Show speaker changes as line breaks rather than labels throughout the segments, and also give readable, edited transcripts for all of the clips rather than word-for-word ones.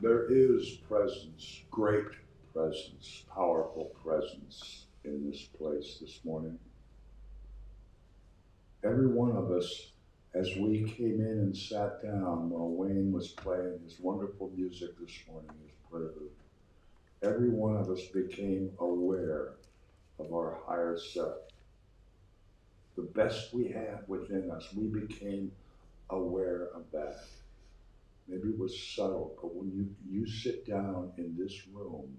There is presence, great presence, powerful presence in this place this morning. Every one of us, as we came in and sat down while Wayne was playing his wonderful music this morning, his prelude, every one of us became aware of our higher self. The best we had within us, we became aware of that. Maybe it was subtle, but when you sit down in this room,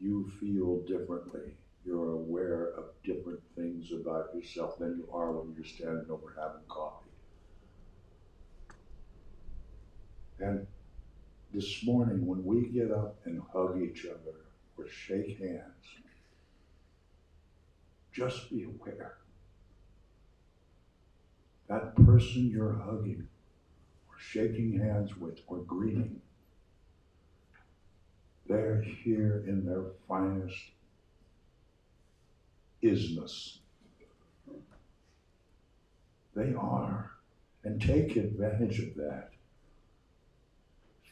you feel differently. You're aware of different things about yourself than you are when you're standing over having coffee. And this morning, when we get up and hug each other or shake hands, just be aware that person you're hugging or shaking hands with or greeting, they're here in their finest isness. They are. And take advantage of that.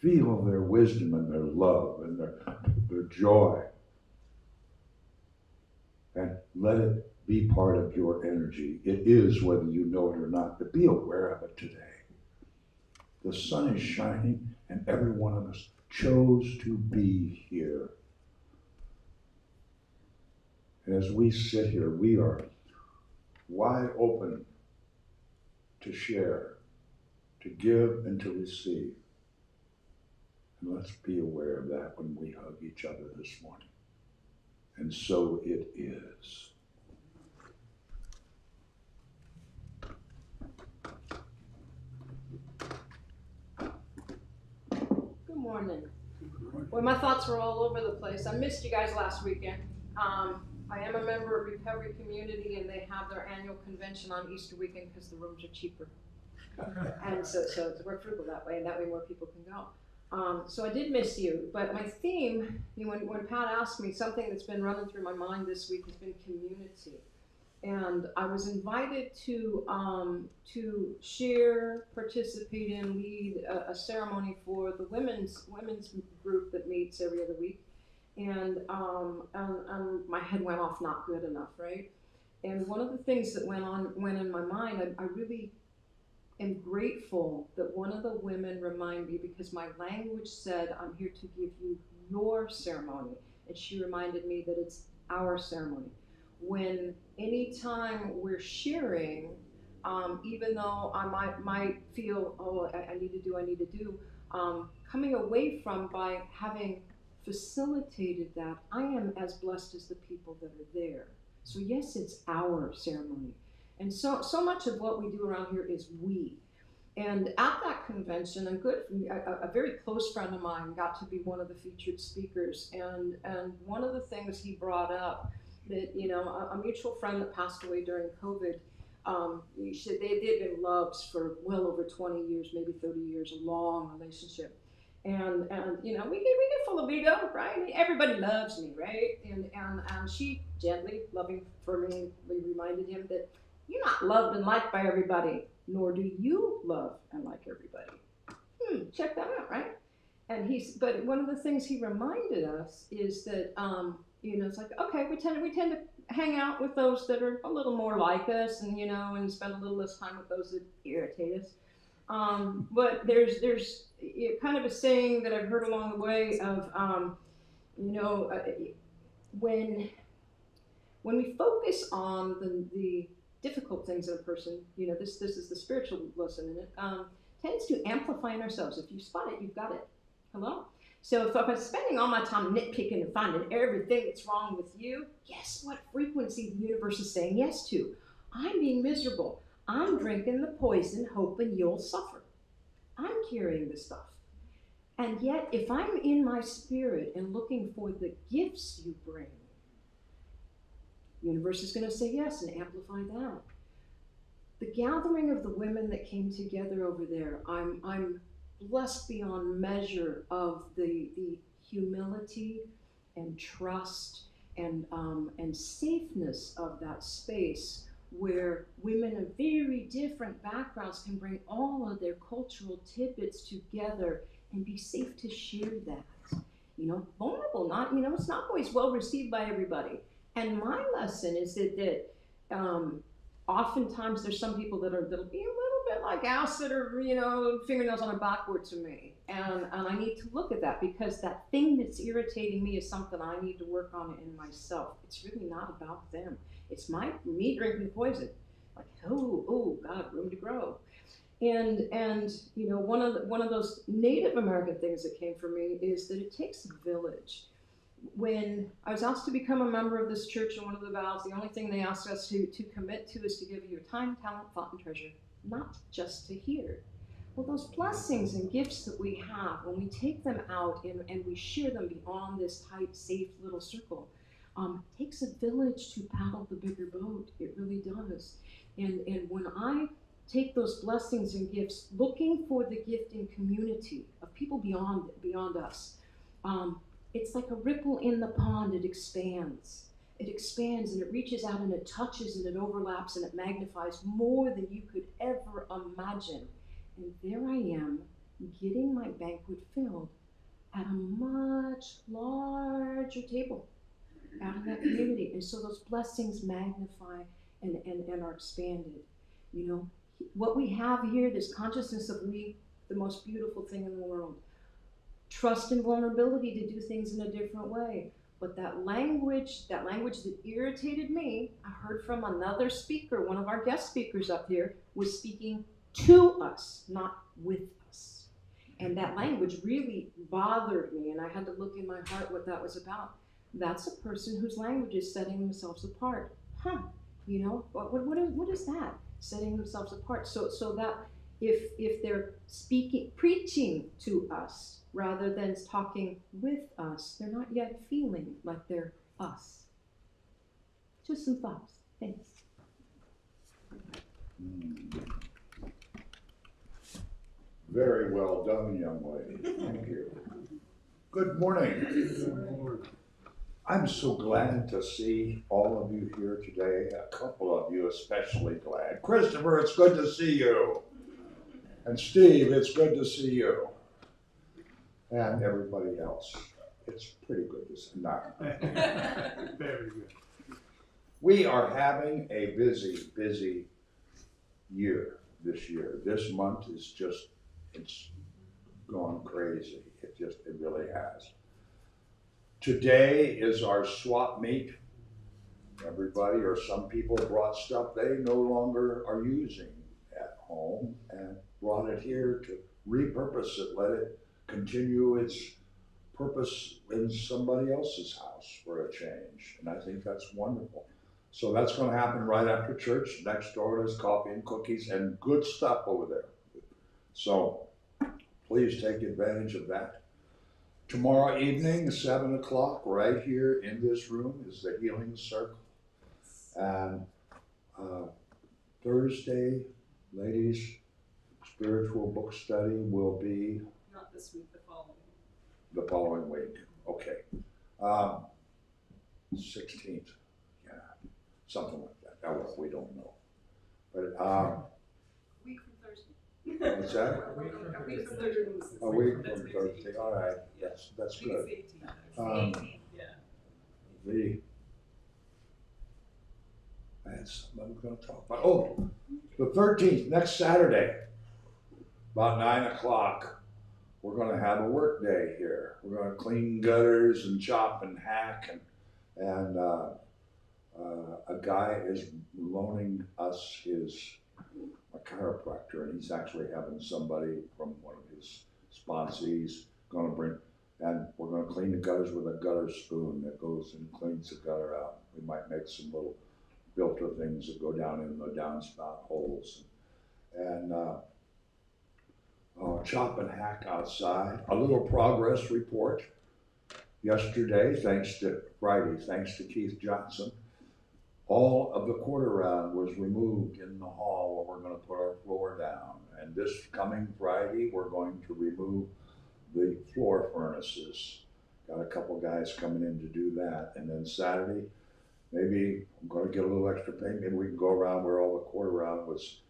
Feel their wisdom and their love and their joy. And let it be part of your energy. It is, whether you know it or not, but be aware of it today. The sun is shining, and every one of us chose to be here. And as we sit here, we are wide open to share, to give, and to receive. And let's be aware of that when we hug each other this morning. And so it is.
Good morning. Well, my thoughts were all over the place. I missed you guys last weekend. I am a member of Recovery Community, and they have their annual convention on Easter weekend because the rooms are cheaper. And so we're frugal that way, and that way more people can go. So I did miss you, but my theme, when Pat asked me, something that's been running through my mind this week has been community. And I was invited to share, participate in, lead a ceremony for the women's group that meets every other week. And my head went off not good enough, right? And one of the things that went in my mind, I really am grateful that one of the women reminded me, because my language said, I'm here to give you your ceremony. And she reminded me that it's our ceremony. When anytime we're sharing, even though I might feel, oh, I need to do, coming away from by having facilitated that, I am as blessed as the people that are there. So yes, it's our ceremony. And so much of what we do around here is we. And at that convention, a very close friend of mine got to be one of the featured speakers. And one of the things he brought up, that, a mutual friend that passed away during COVID, they'd been loved for well over 20 years, maybe 30 years, a long relationship. And we get full of ego, right? I mean, everybody loves me, right? And she gently, loving fervently reminded him that you're not loved and liked by everybody, nor do you love and like everybody. Check that out, right? But one of the things he reminded us is that, it's like, okay, we tend to hang out with those that are a little more like us, and spend a little less time with those that irritate us. But there's kind of a saying that I've heard along the way of, when we focus on the difficult things in a person, this is the spiritual lesson in it, tends to amplify in ourselves. If you spot it, you've got it. Hello? So if I'm spending all my time nitpicking and finding everything that's wrong with you, guess what frequency the universe is saying yes to? I'm being miserable. I'm drinking the poison hoping you'll suffer. I'm carrying the stuff. And yet, if I'm in my spirit and looking for the gifts you bring, the universe is going to say yes and amplify that. The gathering of the women that came together over there, I'm blessed beyond measure of the humility and trust and safeness of that space, where women of very different backgrounds can bring all of their cultural tidbits together and be safe to share that. You know, vulnerable, not, you know, it's not always well received by everybody. And my lesson is that oftentimes there's some people that'll be a little bit like acid or, you know, fingernails on a backboard to me. And I need to look at that, because that thing that's irritating me is something I need to work on in myself. It's really not about them. It's me drinking poison. Like, oh God, room to grow. And you know, one of those Native American things that came for me is that it takes a village. When I was asked to become a member of this church, and one of the vows, the only thing they asked us to commit to is to give you your time, talent, thought, and treasure, not just to hear. Well, those blessings and gifts that we have, when we take them out and we share them beyond this tight, safe little circle, takes a village to paddle the bigger boat. It really does. And when I take those blessings and gifts, looking for the gift in community of people beyond us, it's like a ripple in the pond. It expands. It expands and it reaches out and it touches and it overlaps and it magnifies more than you could ever imagine. And there I am, getting my banquet filled at a much larger table out in that community. And so those blessings magnify and are expanded. You know, what we have here, this consciousness of we, the most beautiful thing in the world. Trust and vulnerability to do things in a different way. But that language that irritated me, I heard from another speaker, one of our guest speakers up here, was speaking to us, not with us. And that language really bothered me, and I had to look in my heart what that was about. That's a person whose language is setting themselves apart. You know, what is that? Setting themselves apart. So that if they're preaching to us rather than talking with us, they're not yet feeling like they're us. Just some thoughts. Thanks.
Very well done, young lady. Thank you. Good morning. I'm so glad to see all of you here today. A couple of you especially glad. Christopher, it's good to see you. And Steve, it's good to see you. And everybody else. It's pretty good to see. No.
Very good.
We are having a busy year this year. This month is just, it's gone crazy. It really has. Today is our swap meet. Everybody, or some people, brought stuff they no longer are using at home and brought it here to repurpose it, let it continue its purpose in somebody else's house for a change. And I think that's wonderful. So that's going to happen right after church. Next door there's coffee and cookies and good stuff over there. So please take advantage of that. Tomorrow evening, 7 o'clock, right here in this room is the Healing Circle. And Thursday, ladies, spiritual book study will be?
Not this week, the following.
The following week, okay. 16th, yeah, something like that. That we don't know. But
Week from Thursday.
what's that?
A week from Thursday.
A week from Thursday. All right. Yes, that's good.
Yeah.
I had something I was going to talk about. Oh, the 13th, next Saturday, about 9 o'clock, we're going to have a work day here. We're going to clean gutters and chop and hack, and a guy is loaning us a chiropractor, and he's actually having somebody from one of his sponsees going to bring, and we're going to clean the gutters with a gutter spoon that goes and cleans the gutter out. We might make some little filter things that go down in the downspout holes, and chop and hack outside. A little progress report. Yesterday, thanks to Keith Johnson, all of the quarter round was removed in the hall where we're going to put our floor down. And this coming Friday, we're going to remove the floor furnaces. Got a couple guys coming in to do that. And then Saturday, Maybe I'm gonna get a little extra paint, maybe we can go around where all the quarter round was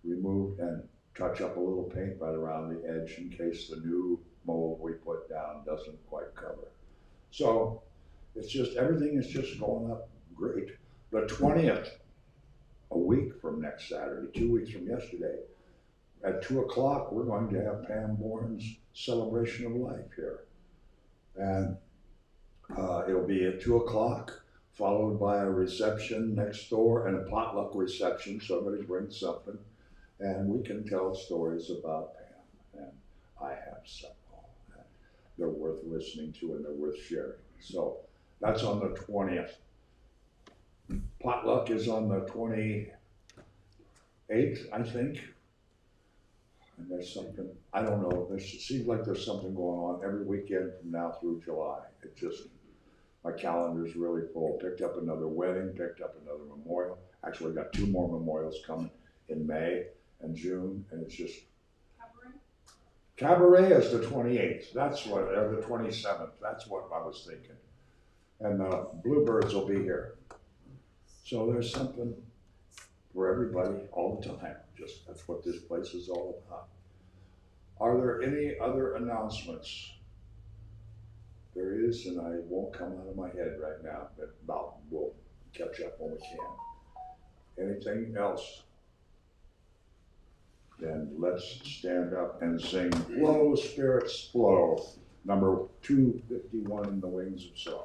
removed and touch up a little paint right around the edge in case the new mold we put down doesn't quite cover. So it's just, everything is just going up great. The 20th, a week from next Saturday, 2 weeks from yesterday, at 2 o'clock, we're going to have Pam Bourne's Celebration of Life here. And it'll be at 2 o'clock, followed by a reception next door and a potluck reception. Somebody brings something and we can tell stories about Pam. And I have several. And they're worth listening to and they're worth sharing. So that's on the 20th. Potluck is on the 28th, I think. And there's something, I don't know, it seems like there's something going on every weekend from now through July. It just, my calendar's really full. Picked up another wedding, picked up another memorial. Actually, got 2 more memorials coming in May and June, and it's just. Cabaret is the 28th, that's what, or the 27th, that's what I was thinking. And the Bluebirds will be here. So there's something for everybody all the time. Just, that's what this place is all about. Are there any other announcements? There is, and I won't come out of my head right now, but we'll catch up when we can. Anything else? Then let's stand up and sing Flow, Spirits, Flow, number 251 in the Wings of Song.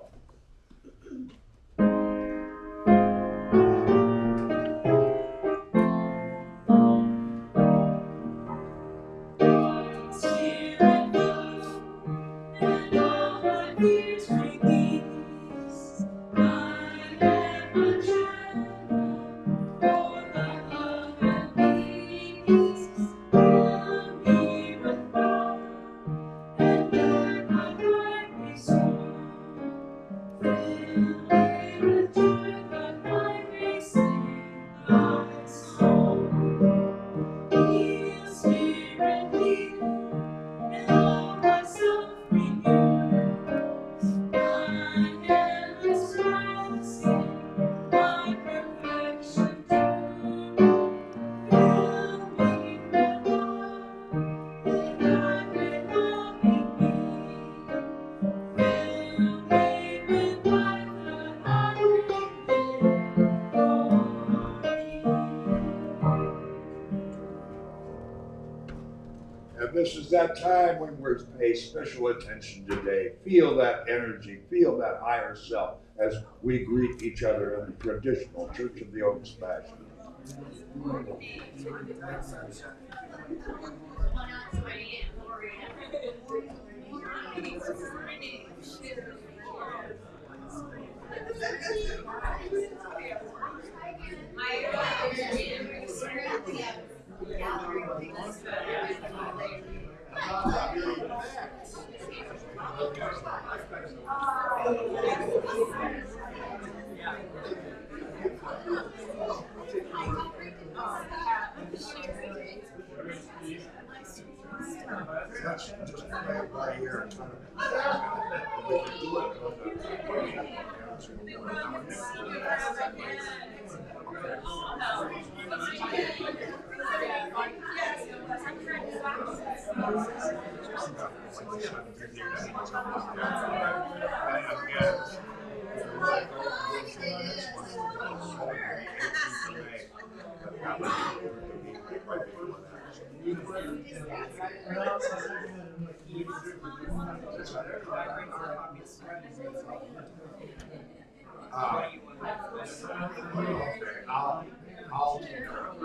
This is that time when we're paying special attention today. Feel that energy, feel that higher self as we greet each other in the traditional Church of the Oaks fashion. That's just right here. I'll take care of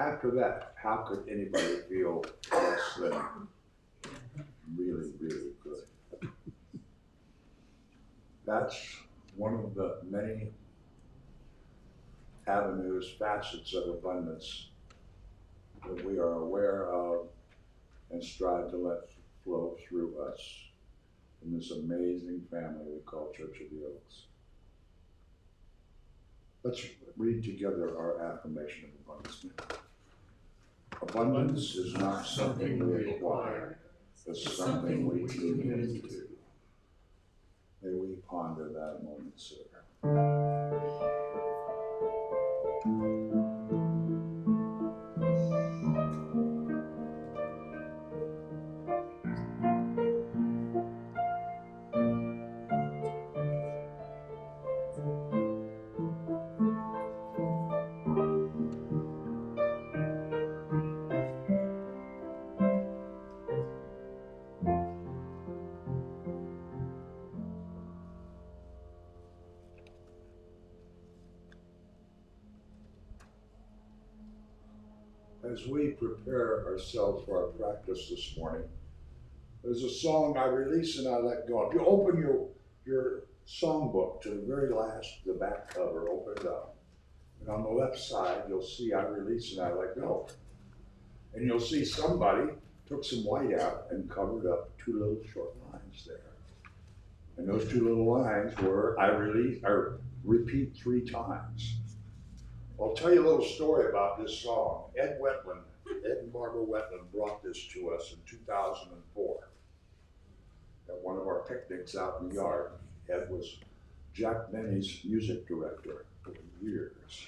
after that, how could anybody feel less than really, really good? That's one of the many avenues, facets of abundance that we are aware of and strive to let flow through us in this amazing family we call Church of the Oaks. Let's read together our affirmation of abundance. Abundance is not something we acquire, it's something we tune into. May we ponder that a moment, sir. As we prepare ourselves for our practice this morning, there's a song I release and I let go. If you open your songbook to the very last, the back cover, open it up. And on the left side, you'll see I release and I let go. And you'll see somebody took some white out and covered up two little short lines there. And those two little lines were, I release, or repeat 3 times. I'll tell you a little story about this song. Ed and Barbara Wetland brought this to us in 2004 at one of our picnics out in the yard. Ed was Jack Benny's music director for years,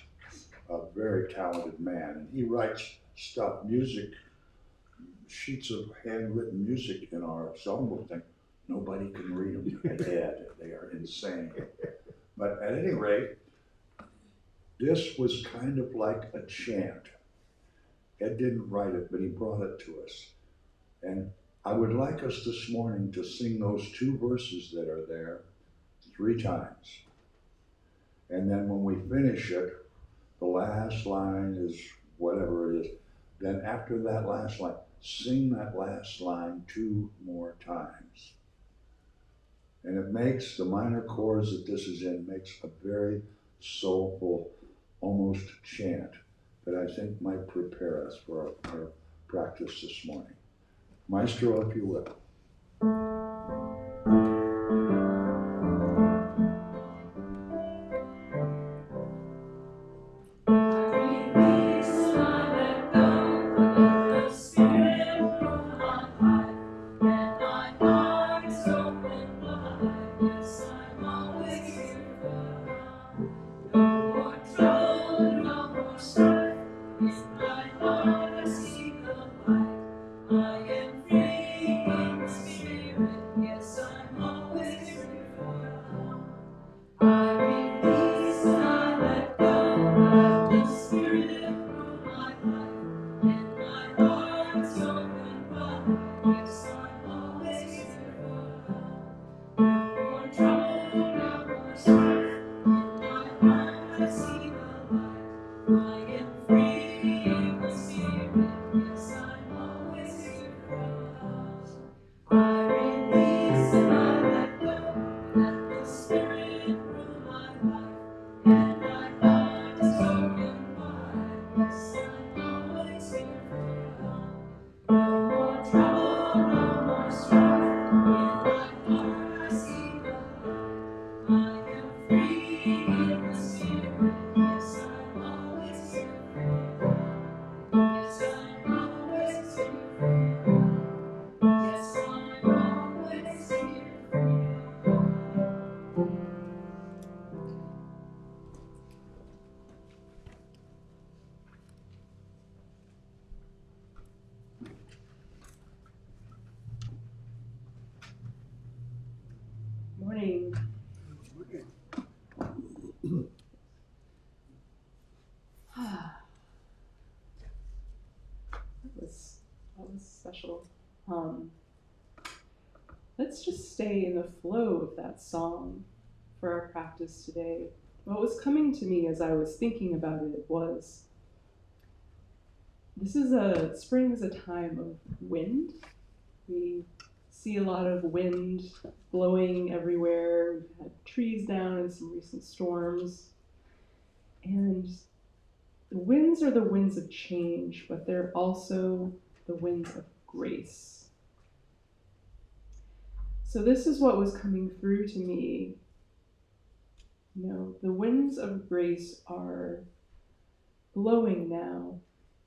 a very talented man. And he writes stuff, music, sheets of handwritten music in our songbook thing. Nobody can read them at Ed. They are insane. But at any rate, this was kind of like a chant. Ed didn't write it, but he brought it to us. And I would like us this morning to sing those 2 verses that are there 3 times. And then when we finish it, the last line is whatever it is. Then after that last line, sing that last line 2 more times. And it makes the minor chords that this is in, makes a very soulful, almost chant that I think might prepare us for our practice this morning. Maestro, if you will.
Morning. That was special. Let's just stay in the flow of that song for our practice today. What was coming to me as I was thinking about it was Spring is a time of wind. We see a lot of wind blowing everywhere. We've had trees down in some recent storms. And the winds are the winds of change, but they're also the winds of grace. So this is what was coming through to me. You know, the winds of grace are blowing now,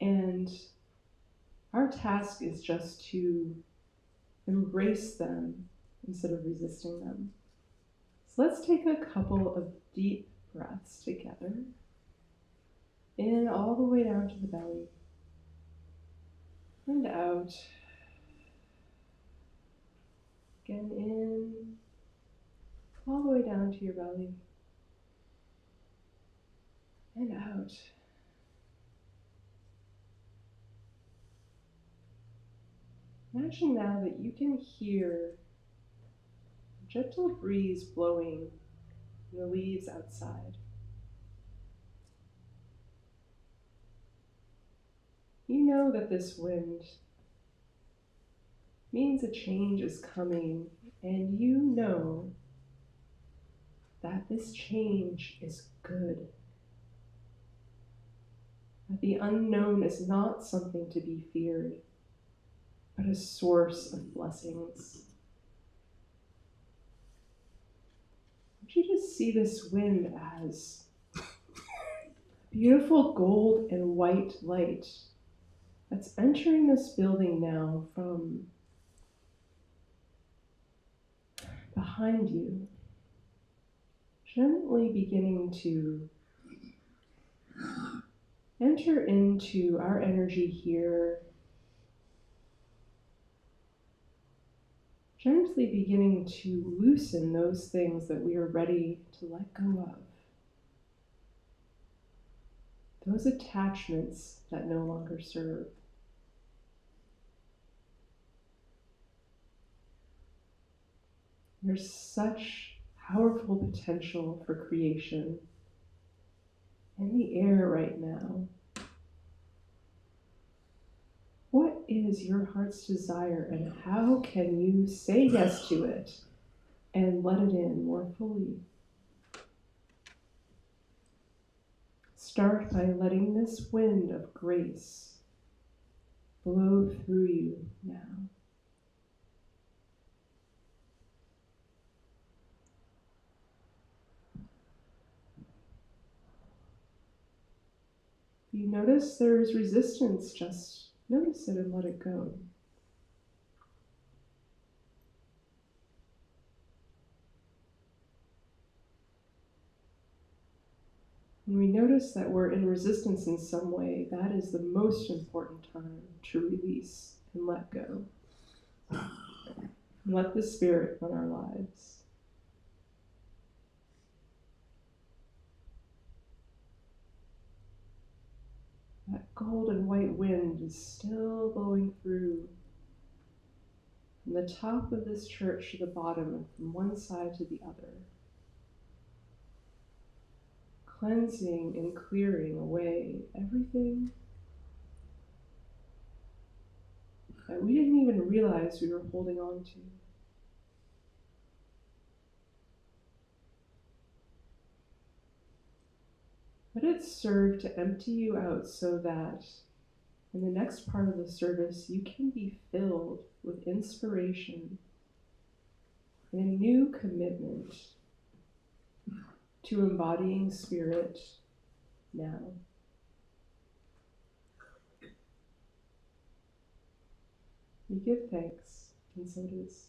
and our task is just to embrace them instead of resisting them. So let's take a couple of deep breaths together. In all the way down to the belly. And out. Again in. All the way down to your belly. And out. Imagine now that you can hear a gentle breeze blowing in the leaves outside. You know that this wind means a change is coming, and you know that this change is good. That the unknown is not something to be feared, but a source of blessings. Would you just see this wind as beautiful gold and white light that's entering this building now from behind you, gently beginning to enter into our energy here, gently beginning to loosen those things that we are ready to let go of, those attachments that no longer serve. There's such powerful potential for creation in the air right now. What is your heart's desire, and how can you say yes to it and let it in more fully? Start by letting this wind of grace blow through you now. If you notice there's resistance, just notice it and let it go. When we notice that we're in resistance in some way, that is the most important time to release and let go. And let the Spirit run our lives. That gold and white wind is still blowing through from the top of this church to the bottom and from one side to the other, cleansing and clearing away everything that we didn't even realize we were holding on to. Let it serve to empty you out so that in the next part of the service you can be filled with inspiration and a new commitment to embodying Spirit now. We give thanks, and so it is.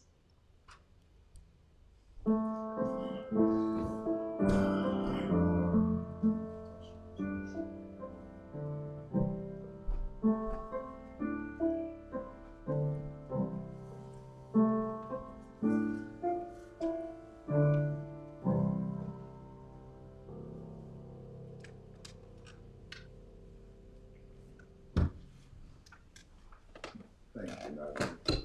Thank you, Natalie.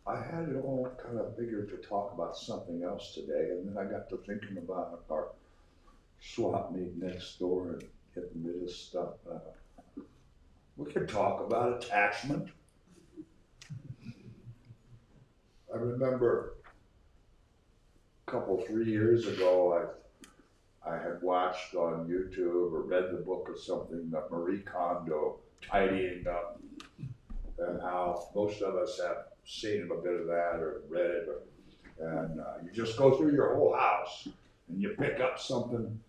I had it all kind of figured to talk about something else today, and then I got to thinking about our swap meet next door getting rid of stuff. We could talk about attachment. I remember a couple, 3 years ago, I had watched on YouTube or read the book or something that Marie Kondo, Tidying Up, and how most of us have seen a bit of that or read it, and you just go through your whole house and you pick up something,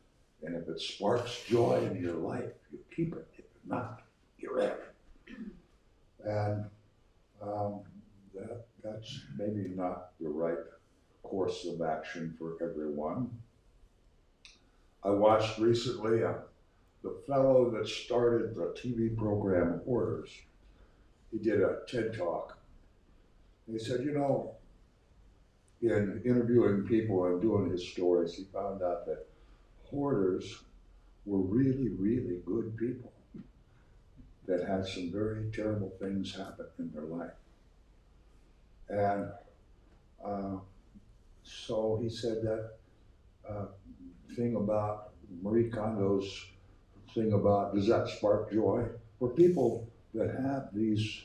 and if it sparks joy in your life, you keep it. If not, get rid of it. And that's maybe not the right course of action for everyone. I watched recently the fellow that started the TV program Hoarders. He did a TED Talk. He said, you know, in interviewing people and doing his stories, he found out that hoarders were really, really good people that had some very terrible things happen in their life. And so he said that thing about Marie Kondo's thing about, does that spark joy? For people that have these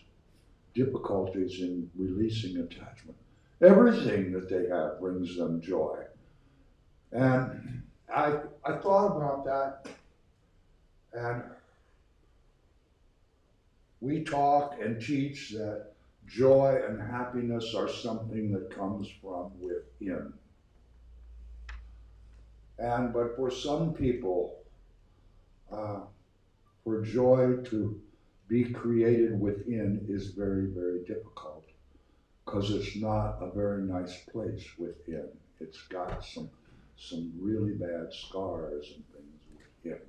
difficulties in releasing attachment, everything that they have brings them joy. And I thought about that, and we talk and teach that joy and happiness are something that comes from within. But for some people, for joy to be created within is very, very difficult, because it's not a very nice place within. It's got some really bad scars and things within.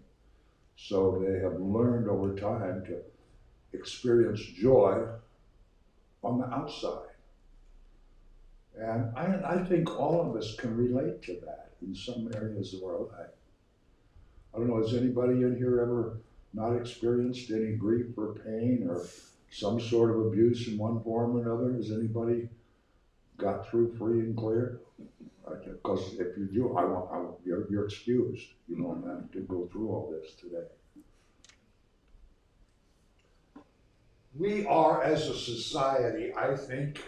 So they have learned over time to experience joy on the outside. And I think all of us can relate to that in some areas of our life. I don't know, has anybody in here ever not experienced any grief or pain or some sort of abuse in one form or another? Has anybody got through free and clear? Because if you do, you're excused. You don't have to go through all this today. We are, as a society, I think,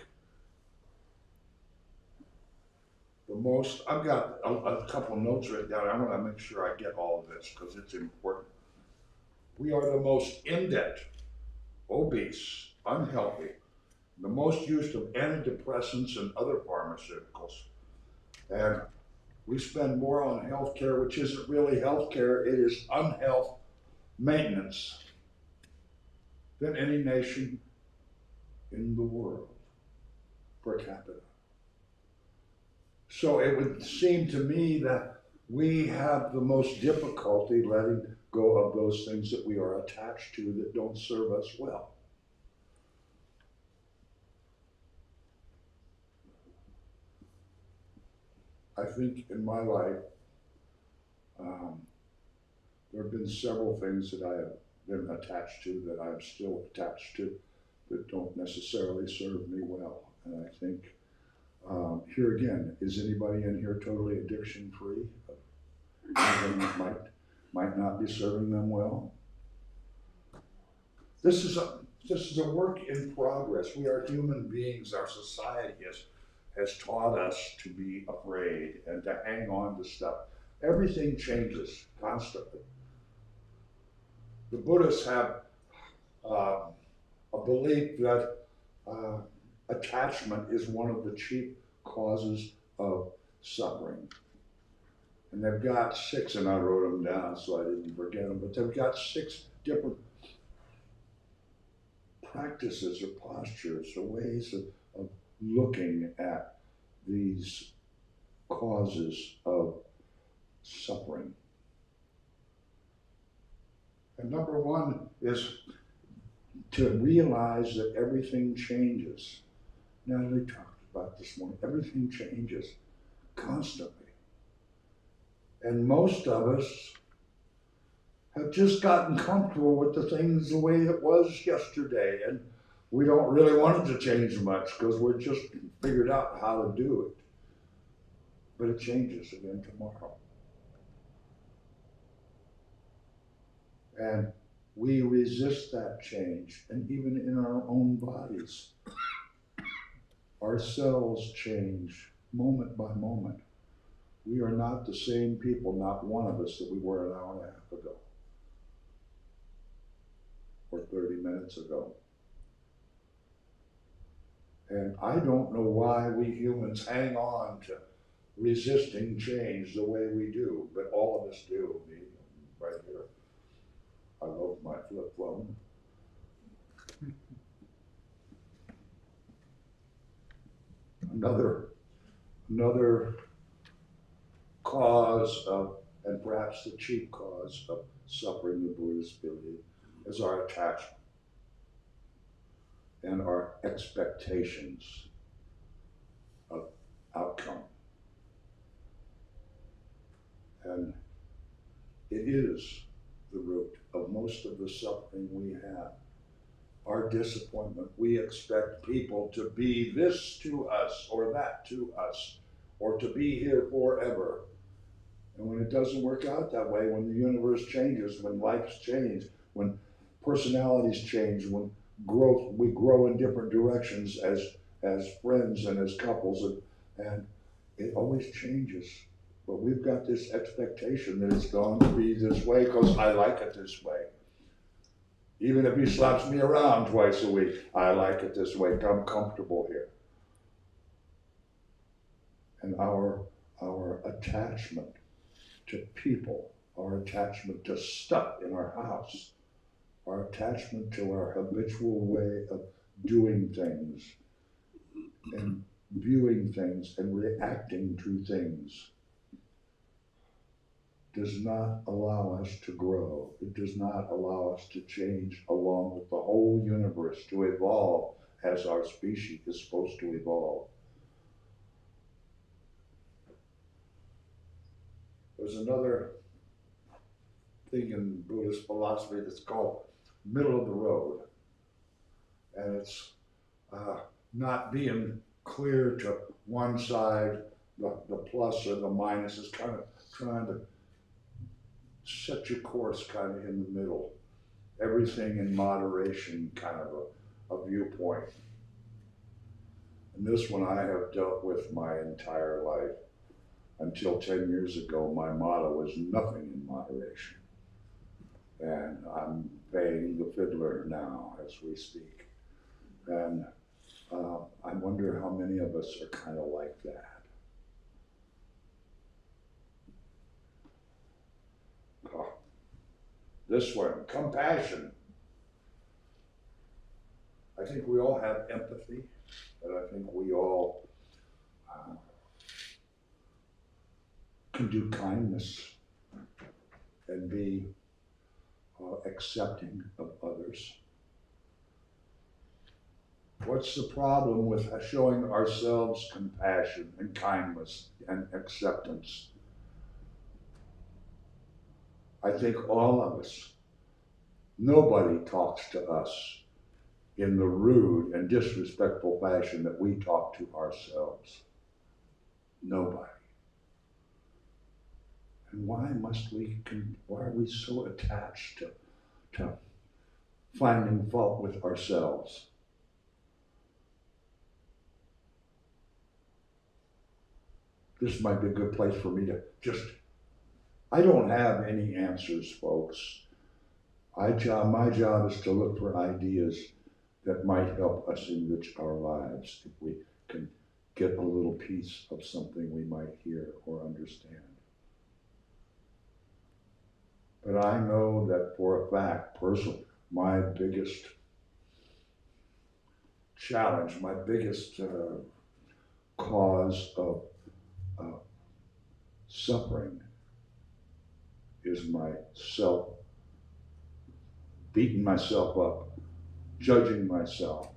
I've got a couple notes written down. I want to make sure I get all of this because it's important. We are the most in debt, obese, unhealthy, the most used of antidepressants and other pharmaceuticals. And we spend more on healthcare, which isn't really healthcare, it is unhealth maintenance, than any nation in the world per capita. So it would seem to me that we have the most difficulty letting go of those things that we are attached to that don't serve us well. I think in my life, there have been several things that I have been attached to that I'm still attached to that don't necessarily serve me well. And I think here again, is anybody in here totally addiction free? Anything that might not be serving them well? This is a work in progress. We are human beings. Our society has taught us to be afraid and to hang on to stuff. Everything changes constantly. The Buddhists have a belief that attachment is one of the chief causes of suffering. And they've got 6, and I wrote them down so I didn't forget them, but they've got 6 different practices or postures or ways of looking at these causes of suffering. And number 1 is to realize that everything changes. Natalie talked about this morning. Everything changes constantly. And most of us have just gotten comfortable with the things the way it was yesterday. And we don't really want it to change much because we're just figured out how to do it. But it changes again tomorrow. And we resist that change, and even in our own bodies. Our cells change moment by moment. We are not the same people, not one of us, that we were an hour and a half ago or 30 minutes ago. And I don't know why we humans hang on to resisting change the way we do, but all of us do. Me, right here. I love my flip phone. Another cause of, and perhaps the chief cause of suffering, the Buddhists believe, is our attachment and our expectations of outcome. And it is the root of most of the suffering we have. Our disappointment. We expect people to be this to us or that to us, or to be here forever. And when it doesn't work out that way, when the universe changes, when lives change, when personalities change, when we grow in different directions as friends and as couples, and it always changes. But we've got this expectation that it's going to be this way because I like it this way. Even if he slaps me around twice a week, I like it this way. I'm comfortable here. And our attachment to people, our attachment to stuff in our house, our attachment to our habitual way of doing things and viewing things and reacting to things does not allow us to grow. It does not allow us to change along with the whole universe, to evolve as our species is supposed to evolve. There's another thing in Buddhist philosophy that's called middle of the road. And it's not being clear to one side, the plus or the minus, is kind of trying to set your course kind of in the middle. Everything in moderation, kind of a viewpoint. And this one I have dealt with my entire life. Until 10 years ago, my motto was nothing in moderation. And I'm paying the fiddler now as we speak. And I wonder how many of us are kind of like that. This one, compassion. I think we all have empathy, and I think we all can do kindness and be accepting of others. What's the problem with showing ourselves compassion and kindness and acceptance? I think all of us, nobody talks to us in the rude and disrespectful fashion that we talk to ourselves. Nobody. And why are we so attached to finding fault with ourselves? This might be a good place for me to I don't have any answers, folks. My job is to look for ideas that might help us enrich our lives if we can get a little piece of something we might hear or understand. But I know that for a fact, personally, my biggest challenge, my biggest cause of suffering is myself, beating myself up, judging myself.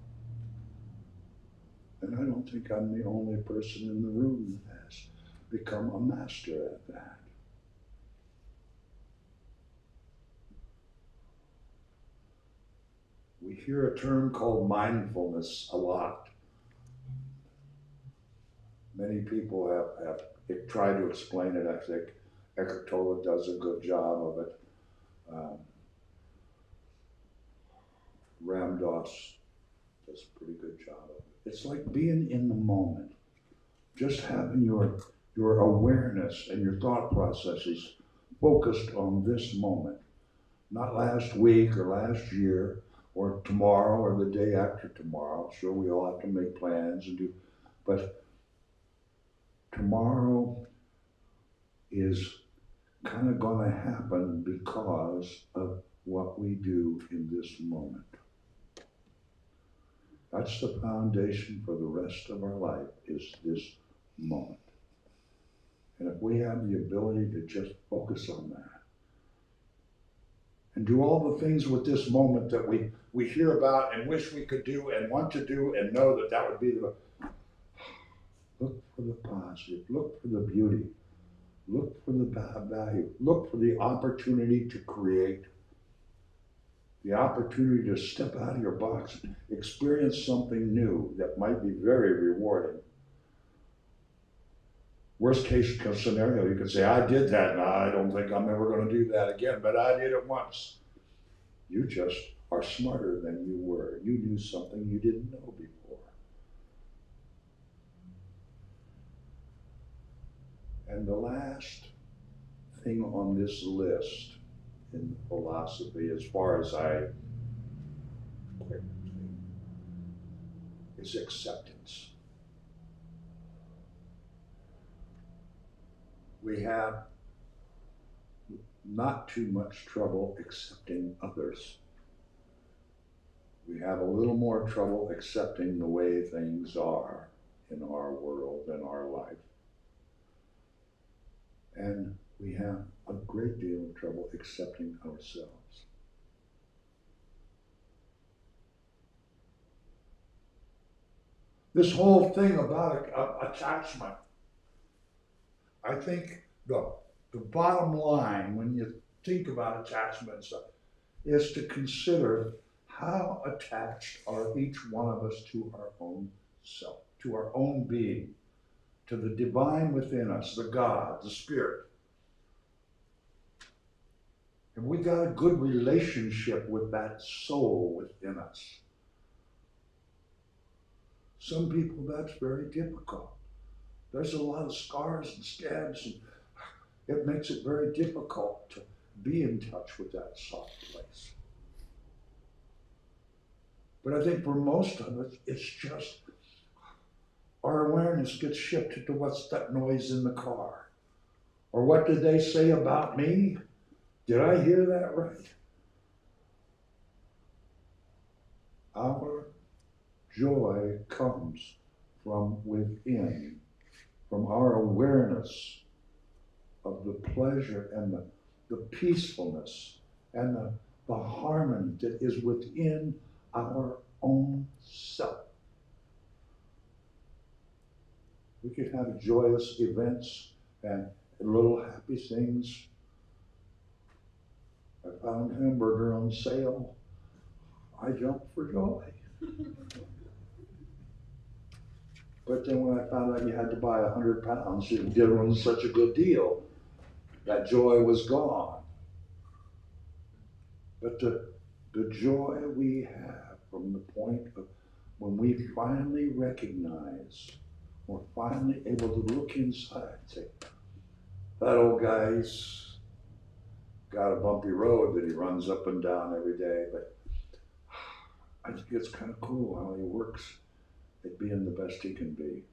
And I don't think I'm the only person in the room that has become a master at that. We hear a term called mindfulness a lot. Many people have tried to explain it. I think Eckhart Tolle does a good job of it. Ram Dass does a pretty good job of it. It's like being in the moment, just having your awareness and your thought processes focused on this moment, not last week or last year or tomorrow or the day after tomorrow. Sure, we all have to make plans and do, but tomorrow is kind of going to happen because of what we do in this moment. That's the foundation for the rest of our life, is this moment. And if we have the ability to just focus on that and do all the things with this moment that we hear about and wish we could do and want to do and know that that would be the, look for the positive, look for the beauty, look for the value, look for the opportunity to create, the opportunity to step out of your box and experience something new that might be very rewarding. Worst case scenario, you could say, I did that, and I don't think I'm ever going to do that again, but I did it once. You just are smarter than you were. You knew something you didn't know before. And the last thing on this list in philosophy, as far as I is acceptance. We have not too much trouble accepting others. We have a little more trouble accepting the way things are in our world and our life. And we have a great deal of trouble accepting ourselves. This whole thing about attachment, I think the bottom line when you think about attachment and stuff is to consider how attached are each one of us to our own self, to our own being, to the divine within us, the God, the Spirit. Have we got a good relationship with that soul within us? Some people, that's very difficult. There's a lot of scars and scabs, and it makes it very difficult to be in touch with that soft place. But I think for most of us, it's just our awareness gets shifted to what's that noise in the car? Or what did they say about me? Did I hear that right? Our joy comes from within, from our awareness of the pleasure and the peacefulness and the harmony that is within our own self. We could have joyous events and little happy things. I found hamburger on sale. I jumped for joy. But then when I found out you had to buy 100 pounds, it wasn't such a good deal. That joy was gone. But the joy we have from the point of when we finally recognize, we're finally able to look inside and say, that old guy's got a bumpy road that he runs up and down every day, but I think it's kind of cool how he works at being the best he can be.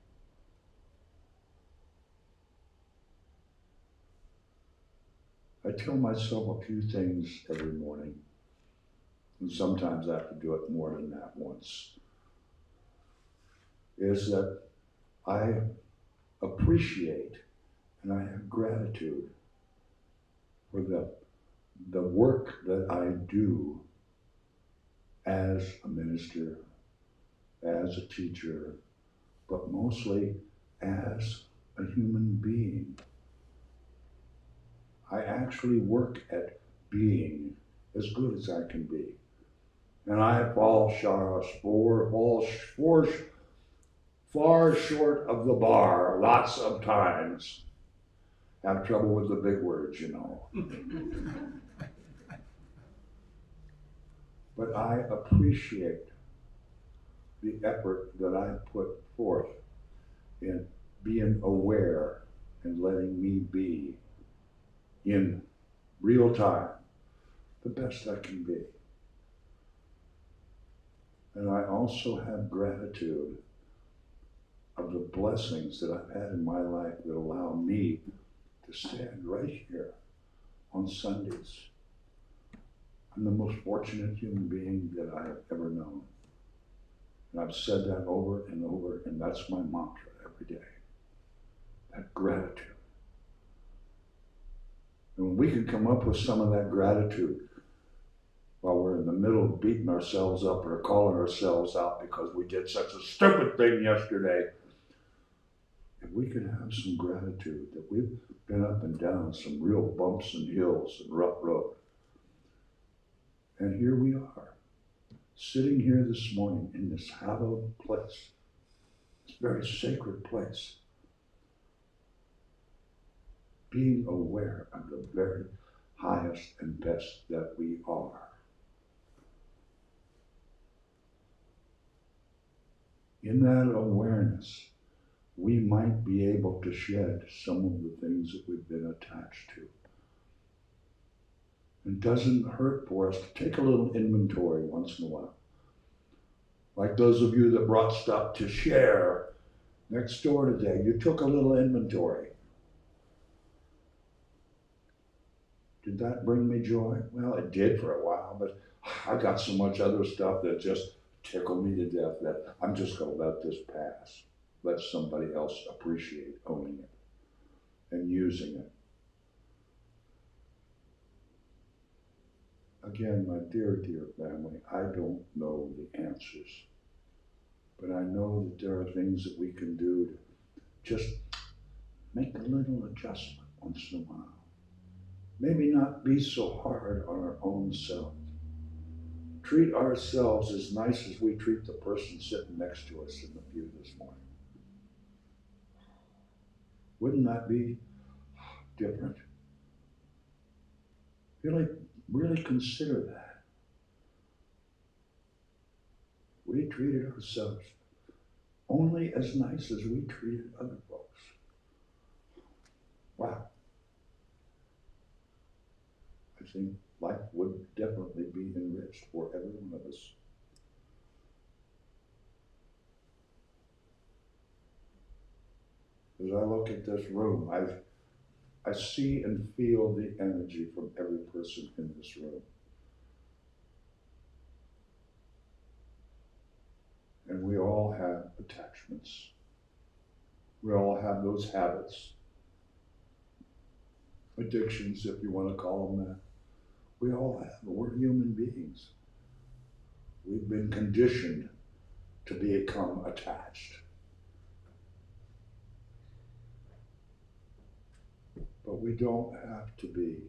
I tell myself a few things every morning, and sometimes I have to do it more than that once, is that I appreciate and I have gratitude for the work that I do as a minister, as a teacher, but mostly as a human being. I actually work at being as good as I can be. And I fall far short of the bar lots of times. Have trouble with the big words, you know. But I appreciate the effort that I put forth in being aware and letting me be in real time the best I can be. And I also have gratitude of the blessings that I've had in my life that allow me to stand right here on Sundays. I'm the most fortunate human being that I have ever known. And I've said that over and over, and that's my mantra every day. That gratitude. And when we can come up with some of that gratitude while we're in the middle of beating ourselves up or calling ourselves out because we did such a stupid thing yesterday, if we could have some gratitude that we've been up and down some real bumps and hills and rough road. And here we are, sitting here this morning in this hallowed place, this very sacred place, being aware of the very highest and best that we are. In that awareness, we might be able to shed some of the things that we've been attached to. It doesn't hurt for us to take a little inventory once in a while. Like those of you that brought stuff to share next door today, you took a little inventory. Did that bring me joy? Well, it did for a while, but I got so much other stuff that just tickled me to death that I'm just going to let this pass. Let somebody else appreciate owning it and using it. Again, my dear, dear family, I don't know the answers, but I know that there are things that we can do to just make a little adjustment once in a while. Maybe not be so hard on our own self. Treat ourselves as nice as we treat the person sitting next to us in the pew this morning. Wouldn't that be different? Really consider that. We treated ourselves only as nice as we treated other folks. Wow. I think life would definitely be enriched for every one of us. As I look at this room, I see and feel the energy from every person in this room. And we all have attachments. We all have those habits, addictions, if you want to call them that. We all have. We're human beings. We've been conditioned to become attached. But we don't have to be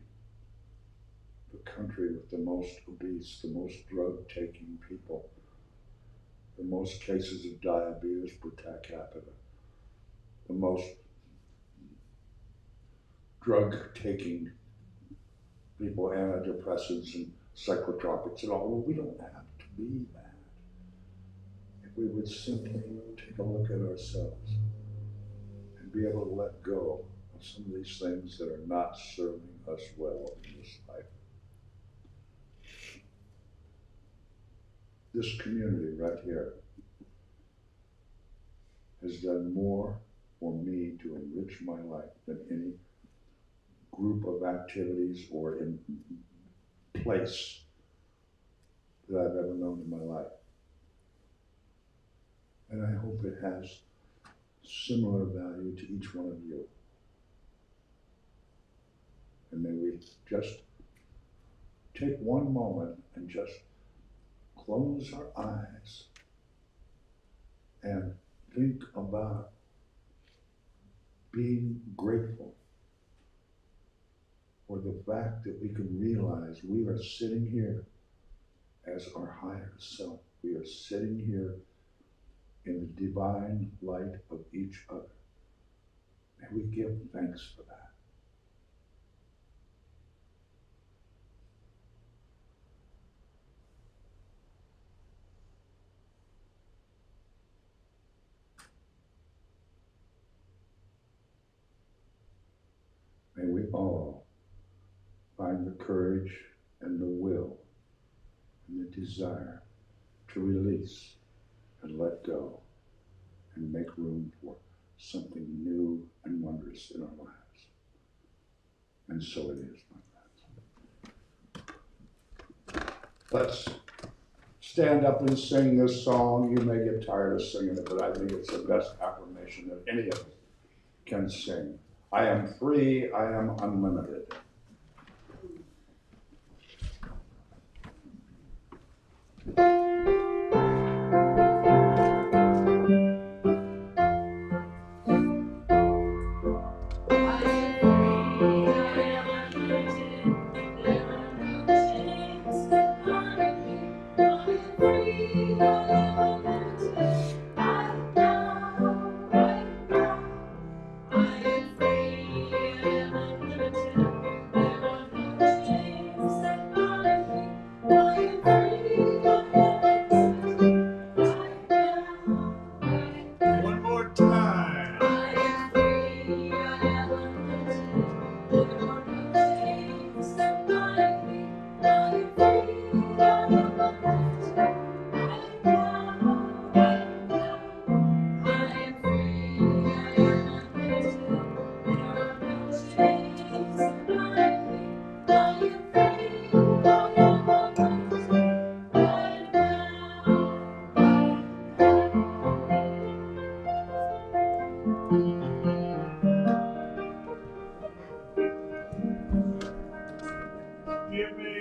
the country with the most obese, the most drug-taking people, the most cases of diabetes per capita, the most drug-taking people, antidepressants and psychotropics and all. Well, we don't have to be that. If we would simply take a look at ourselves and be able to let go of some of these things that are not serving us well in this life. This community right here has done more for me to enrich my life than any group of activities or in place that I've ever known in my life. And I hope it has similar value to each one of you. And may we just take one moment and just close our eyes and think about being grateful for the fact that we can realize we are sitting here as our higher self. We are sitting here in the divine light of each other. And we give thanks for that. all find the courage and the will and the desire to release and let go and make room for something new and wondrous in our lives. And so it is, my friends. Let's stand up and sing this song. You may get tired of singing it, but I think it's the best affirmation that any of us can sing. I am free, I am unlimited.
One more time. Give me